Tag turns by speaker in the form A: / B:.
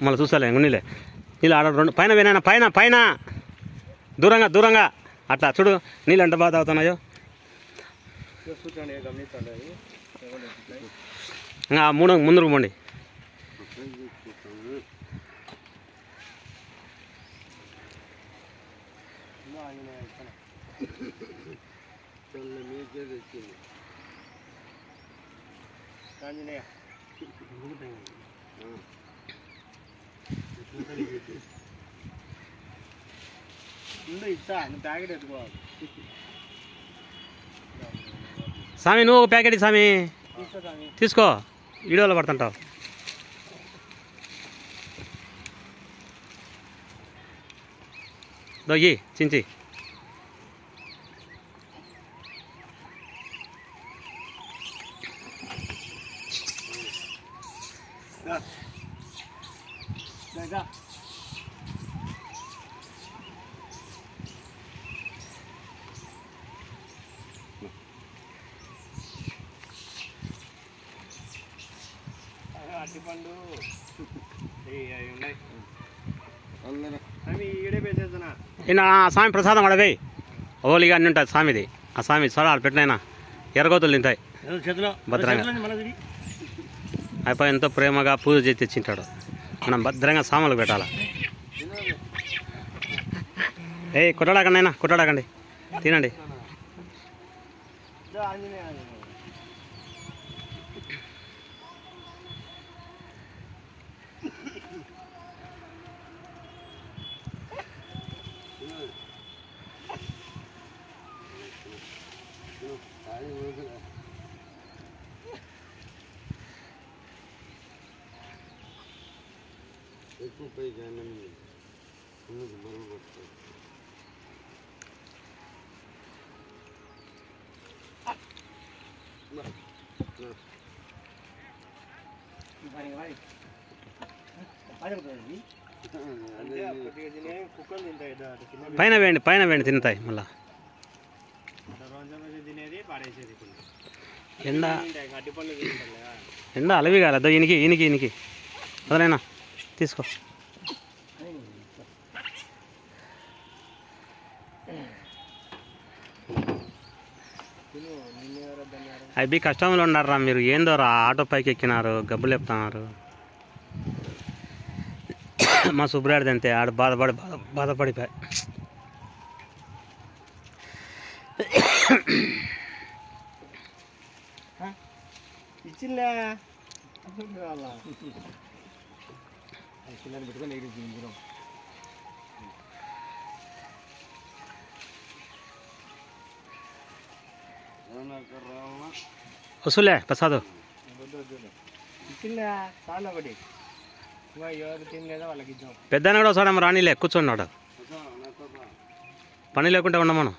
A: మళ్ళీ చూసాలే గుండీలే నీళ్ళు ఆడ రెండు పైన వినాయన పైన పైన దూరంగా దూరంగా అట్లా చూడు నీళ్ళు ఎంత బాగా తాగుతున్నాయో ఇంకా మూడు ముందుకు పోండి స్వామి నువ్వు ఒక ప్యాకెట్ స్వామి తీసుకో వీడియోలో పడుతుంటావు దొయ్యి చించి
B: అట్టిపండు
A: స్వామి ప్రసాదం అడవి ఓలిగా అన్ని ఉంటుంది స్వామిది ఆ స్వామి సలాలు పెట్టినైనా ఎర్రగోతులు తింటాయి భద్రంగా అయిపోయి ఎంతో ప్రేమగా పూజ చేసి తెచ్చింటాడు మనం భద్రంగా సామాన్లు పెట్టాలా కొట్టడాకండి అయినా కొట్టడాకండి తినండి పైన వేయండి తింటాయి మళ్ళా ఎండ అలవి కాలేదు ఈనికి అదనైనా తీసుకో అవి కష్టంలో ఉన్నారా మీరు ఏందో ఆటో పైకి ఎక్కినారు గబ్బులు చెప్తున్నారు మా సుబ్రాడిది అంతే ఆడ బాధపడిపోయి
B: ఇచ్చిలే
A: వసూలే ప్రసాద్
B: ఇచ్చిలే చాలా ఒకటి ఎవరు తినలేదో వాళ్ళకి ఇద్దాం
A: పెద్ద కూడా వస్తాడమ్మ రాణిలే కూర్చోన్నాడు పని లేకుండా ఉండమను